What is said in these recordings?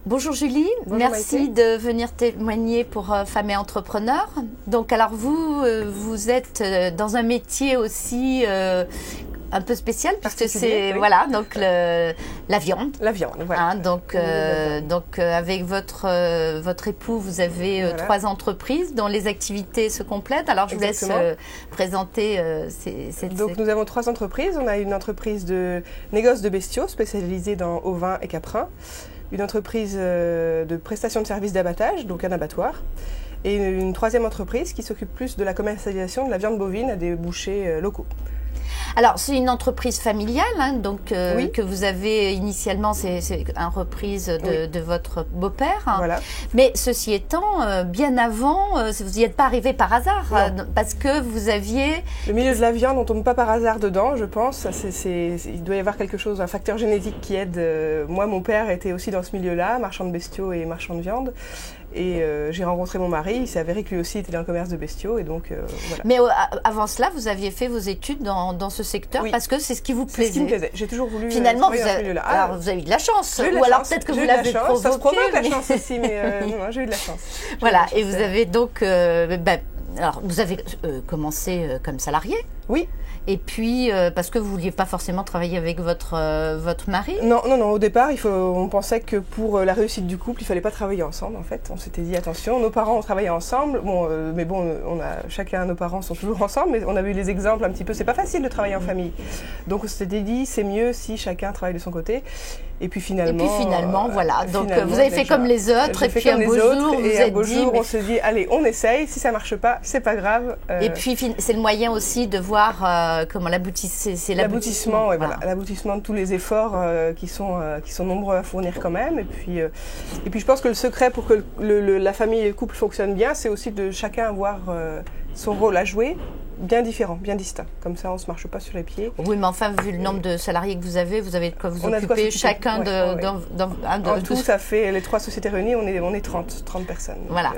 Bonjour Julie, Bonjour merci Maïté. de venir témoigner pour Femmes et Entrepreneurs. Donc alors vous êtes dans un métier aussi un peu spécial puisque c'est oui. voilà donc la viande. La viande, voilà. Hein, donc avec votre époux, vous avez Voilà. 3 entreprises dont les activités se complètent. Alors je vous laisse présenter Donc nous avons 3 entreprises. On a une entreprise de négoce de bestiaux spécialisée dans ovins et caprins, une entreprise de prestation de services d'abattage, donc un abattoir, et une 3e entreprise qui s'occupe plus de la commercialisation de la viande bovine à des bouchers locaux. Alors, c'est une entreprise familiale, hein, donc Oui. que vous avez initialement, c'est une reprise de votre beau-père. Hein. Voilà. Mais ceci étant, bien avant, vous n'y êtes pas arrivé par hasard, parce que vous aviez... Le milieu de la viande, on ne tombe pas par hasard dedans, je pense. Il doit y avoir quelque chose, un facteur génétique qui aide. Moi, mon père était aussi dans ce milieu-là, marchand de bestiaux et marchand de viande. Et j'ai rencontré mon mari, il s'est avéré que lui aussi était dans le commerce de bestiaux, et donc voilà. Mais avant cela, vous aviez fait vos études dans ce secteur, Oui. parce que c'est ce qui vous plaisait. C'est ce qui me plaisait. J'ai toujours voulu Finalement, travailler dans ce milieu-là. alors, vous avez eu de la chance, J'ai eu de ou la alors chance. peut-être que J'ai vous eu de la l'avez chance. provoqué. Ça se provoque la mais- chance aussi, mais non, j'ai eu de la chance. Voilà, et vous avez donc, alors vous avez commencé comme salarié. Oui. Et puis, parce que vous ne vouliez pas forcément travailler avec votre mari. Non, au départ, on pensait que pour la réussite du couple, il fallait pas travailler ensemble, en fait. On s'était dit, attention, nos parents ont travaillé ensemble, mais bon, chacun, nos parents sont toujours ensemble, mais on a vu les exemples un petit peu, c'est pas facile de travailler en famille. Donc on s'était dit, c'est mieux si chacun travaille de son côté. Et puis finalement, voilà. Donc vous avez fait comme les autres, et puis un beau jour, vous êtes dit... on se dit, allez, on essaye, si ça marche pas, c'est pas grave. Et puis c'est le moyen aussi de voir comment c'est l'aboutissement, voilà, l'aboutissement de tous les efforts qui sont nombreux à fournir quand même. Et puis je pense que le secret pour que la famille et le couple fonctionnent bien, c'est aussi de chacun avoir son rôle à jouer, bien différent, bien distinct. Comme ça, on ne se marche pas sur les pieds. Oui, mais enfin, vu le nombre de salariés que vous avez de quoi vous occuper chacun En tout, ça fait les 3 sociétés réunies, on est 30 personnes. Voilà.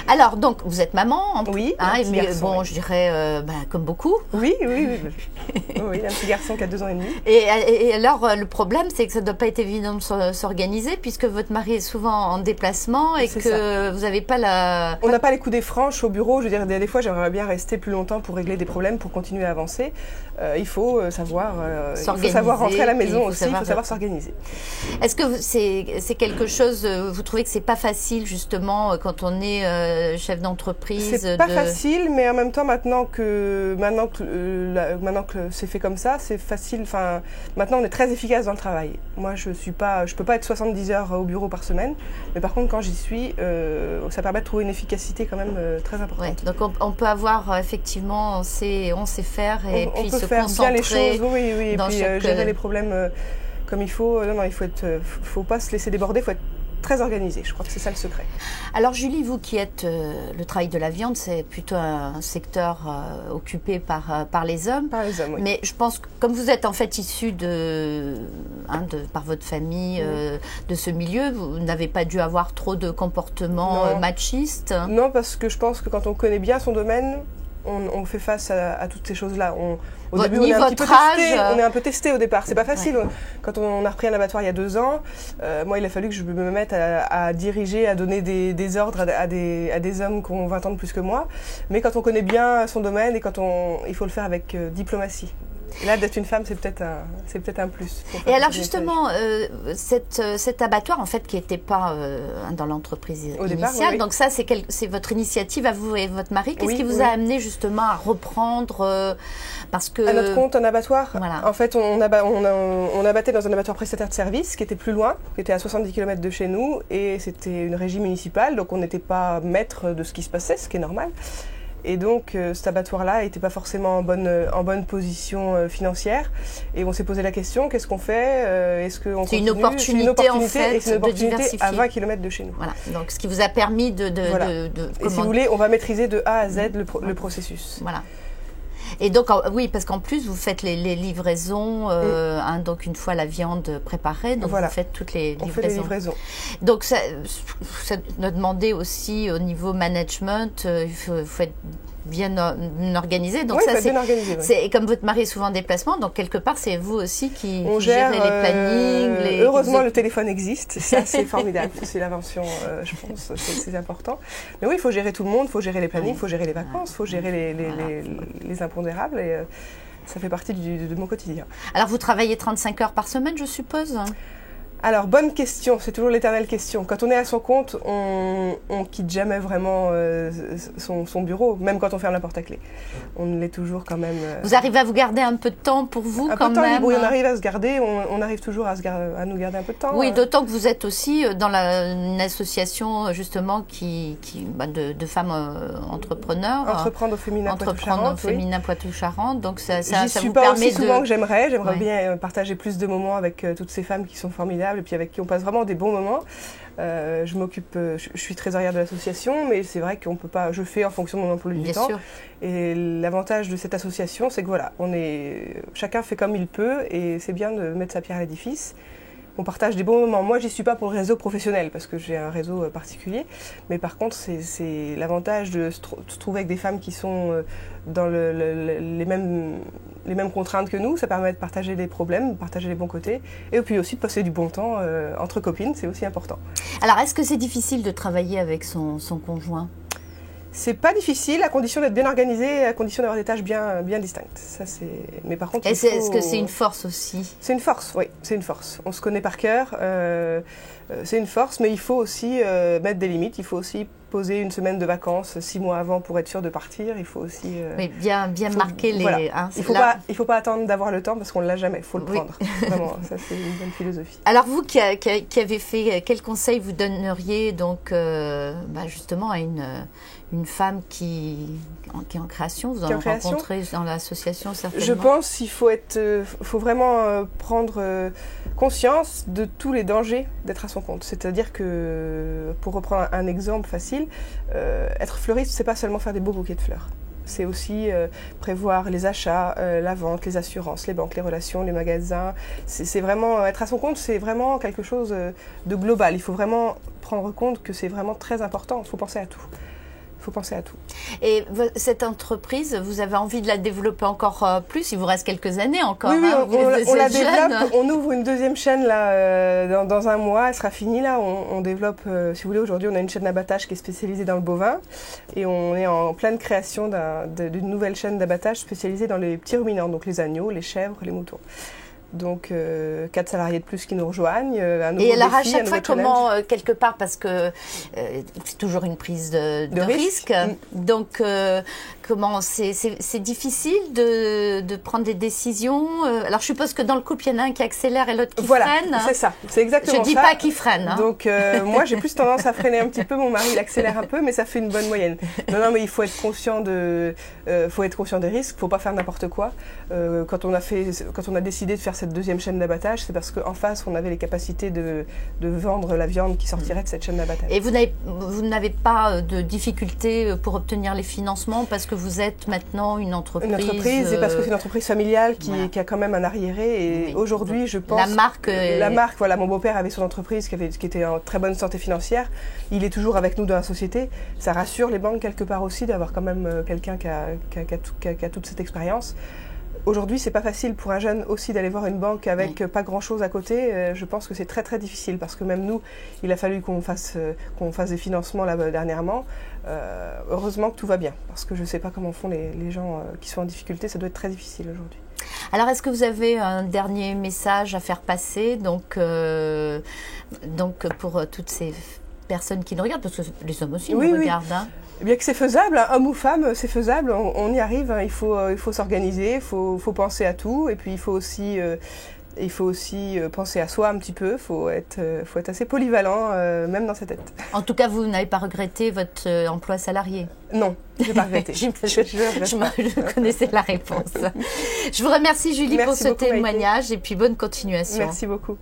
Alors, donc, vous êtes maman. Oui, hein, mais bon, oui. Je dirais comme beaucoup. Oui. Oui, un petit garçon qui a 2 ans et demi. Et alors, le problème, c'est que ça ne doit pas être évident de s'organiser, puisque votre mari est souvent en déplacement et que ça. Vous n'avez pas la... On n'a pas les coudées franches au bureau. Je veux dire, des fois, j'aimerais bien rester plus longtemps pour régler des problèmes, pour continuer à avancer. Il faut savoir rentrer à la maison aussi, il faut savoir s'organiser. Est-ce que c'est quelque chose, vous trouvez que c'est pas facile justement quand on est chef d'entreprise? C'est pas facile, mais en même temps, maintenant que c'est fait comme ça, c'est facile. Enfin, maintenant, on est très efficace dans le travail. Moi, je peux pas être 70 heures au bureau par semaine, mais par contre, quand j'y suis, ça permet de trouver une efficacité quand même très importante. Ouais, donc on peut avoir effectivement, on sait faire et puis on peut se faire concentrer bien les choses, oui, et puis gérer les problèmes comme il faut. Non, faut pas se laisser déborder, il faut être très organisé. Je crois que c'est ça le secret. Alors Julie, vous qui êtes le travail de la viande, c'est plutôt un secteur occupé par les hommes. Par les hommes, oui. Mais je pense que comme vous êtes en fait issu par votre famille de ce milieu, vous n'avez pas dû avoir trop de comportements machistes. Non, parce que je pense que quand on connaît bien son domaine, on fait face à toutes ces choses-là. Au début, on est un peu testé au départ. C'est pas facile. Ouais. Quand on a repris un abattoir il y a 2 ans, moi, il a fallu que je me mette à diriger, à donner des ordres à des hommes qui ont 20 ans de plus que moi. Mais quand on connaît bien son domaine et il faut le faire avec diplomatie. Et là, d'être une femme, c'est peut-être un plus. Et alors justement, cet abattoir, en fait, qui n'était pas dans l'entreprise initiale, donc ça, c'est votre initiative à vous et votre mari. Qu'est-ce qui vous a amené justement à reprendre parce que... À notre compte, un abattoir. Voilà. En fait, on abattait dans un abattoir prestataire de service qui était plus loin, qui était à 70 km de chez nous, et c'était une régie municipale, donc on n'était pas maître de ce qui se passait, ce qui est normal. Et donc cet abattoir-là n'était pas forcément en bonne position financière. Et on s'est posé la question, qu'est-ce qu'on fait? Est-ce qu'on continue? C'est une opportunité en fait et c'est une opportunité de diversifier. à 20 km de chez nous. Voilà. Donc ce qui vous a permis de et si vous voulez, on va maîtriser de A à Z le processus. Voilà. Et donc, oui, parce qu'en plus, vous faites les livraisons, donc une fois la viande préparée, donc vous faites toutes les livraisons. On fait les livraisons. Donc, ça doit demander aussi au niveau management, il faut être bien organisé. Donc oui, ça, bien organisé. Oui. Et comme votre mari est souvent en déplacement, donc quelque part, c'est vous aussi qui gérez les plannings. Heureusement, le téléphone existe. Ça, c'est formidable. C'est l'invention, je pense. C'est important. Mais oui, il faut gérer tout le monde. Il faut gérer les plannings, il faut gérer les vacances, il faut gérer les impondérables. Et ça fait partie de mon quotidien. Alors, vous travaillez 35 heures par semaine, je suppose ? Alors, bonne question, c'est toujours l'éternelle question. Quand on est à son compte, on quitte jamais vraiment son bureau, même quand on ferme la porte à clé. On l'est toujours quand même. Vous arrivez à vous garder un peu de temps pour vous, quand même? Un peu de temps libre, oui, on arrive à se garder, on arrive toujours à nous garder un peu de temps. Oui, d'autant que vous êtes aussi dans une association, justement, de femmes entrepreneurs. Entreprendre au féminin Poitou-Charentes. Féminin Poitou-Charentes, donc ça vous permet de... J'y suis pas aussi souvent que j'aimerais. J'aimerais bien partager plus de moments avec toutes ces femmes qui sont formidables et puis avec qui on passe vraiment des bons moments. Je suis trésorière de l'association, mais c'est vrai qu'on peut pas, je fais en fonction de mon emploi du temps. Sûr. Et l'avantage de cette association, c'est que voilà, chacun fait comme il peut et c'est bien de mettre sa pierre à l'édifice. On partage des bons moments. Moi, j'y suis pas pour le réseau professionnel parce que j'ai un réseau particulier. Mais par contre, c'est l'avantage de se trouver avec des femmes qui sont dans les mêmes contraintes que nous. Ça permet de partager les problèmes, de partager les bons côtés. Et puis aussi de passer du bon temps entre copines. C'est aussi important. Alors, est-ce que c'est difficile de travailler avec son conjoint ? C'est pas difficile, à condition d'être bien organisé, à condition d'avoir des tâches bien distinctes. Ça, mais par contre, est-ce que c'est une force aussi ? C'est une force, oui, c'est une force. On se connaît par cœur, c'est une force, mais il faut aussi mettre des limites. Il faut aussi poser une semaine de vacances 6 mois avant pour être sûr de partir. Il faut aussi bien marquer les. Voilà. Il faut pas attendre d'avoir le temps parce qu'on l'a jamais. Il faut le prendre. Vraiment, ça c'est une bonne philosophie. Alors vous qui avez fait, quel conseil vous donneriez donc justement à une femme qui est en création? Vous en rencontrez dans l'association certainement. Je pense qu'il faut vraiment prendre conscience de tous les dangers d'être à son compte. C'est-à-dire que, pour reprendre un exemple facile, être fleuriste, c'est pas seulement faire des beaux bouquets de fleurs. C'est aussi prévoir les achats, la vente, les assurances, les banques, les relations, les magasins. C'est vraiment, être à son compte, c'est vraiment quelque chose de global. Il faut vraiment prendre compte que c'est vraiment très important. Il faut penser à tout. Il faut penser à tout. Et cette entreprise, vous avez envie de la développer encore plus? Il vous reste quelques années encore. Oui, on la développe. On ouvre une deuxième chaîne là, dans un mois. Elle sera finie là. On développe, si vous voulez, aujourd'hui, on a une chaîne d'abattage qui est spécialisée dans le bovin. Et on est en pleine création d'une nouvelle chaîne d'abattage spécialisée dans les petits ruminants, donc les agneaux, les chèvres, les moutons. Donc 4 salariés de plus qui nous rejoignent. Et alors à chaque fois, comment, quelque part, parce que c'est toujours une prise de risque. Donc comment c'est difficile de prendre des décisions. Alors je suppose que dans le couple, il y en a un qui accélère et l'autre qui freine. C'est ça, c'est exactement ça. Je dis pas qui freine. Hein. Donc moi j'ai plus tendance à freiner un petit peu. Mon mari il accélère un peu, mais ça fait une bonne moyenne. Non, mais il faut être conscient des risques. Faut pas faire n'importe quoi. Quand on a décidé de faire cette deuxième chaîne d'abattage, c'est parce qu'en face, on avait les capacités de vendre la viande qui sortirait de cette chaîne d'abattage. Et vous n'avez pas de difficulté pour obtenir les financements parce que vous êtes maintenant une entreprise. Une entreprise, et parce que c'est une entreprise familiale qui a quand même un arriéré. Et aujourd'hui, je pense... La marque, voilà, mon beau-père avait son entreprise qui était en très bonne santé financière. Il est toujours avec nous dans la société. Ça rassure les banques quelque part aussi d'avoir quand même quelqu'un qui a toute cette expérience. Aujourd'hui, c'est pas facile pour un jeune aussi d'aller voir une banque avec pas grand-chose à côté. Je pense que c'est très très difficile parce que même nous, il a fallu qu'on fasse des financements là dernièrement. Heureusement que tout va bien parce que je sais pas comment font les gens qui sont en difficulté. Ça doit être très difficile aujourd'hui. Alors, est-ce que vous avez un dernier message à faire passer donc pour toutes ces personnes qui nous regardent, parce que les hommes aussi nous regardent. Hein. Eh bien que c'est faisable, hein, homme ou femme, c'est faisable, on y arrive, hein, il faut s'organiser, il faut penser à tout, et puis il faut aussi penser à soi un petit peu, il faut être assez polyvalent, même dans sa tête. En tout cas, vous n'avez pas regretté votre emploi salarié? Non, je n'ai pas regretté. je connaissais la réponse. Je vous remercie Julie pour ce témoignage et puis bonne continuation. Merci beaucoup.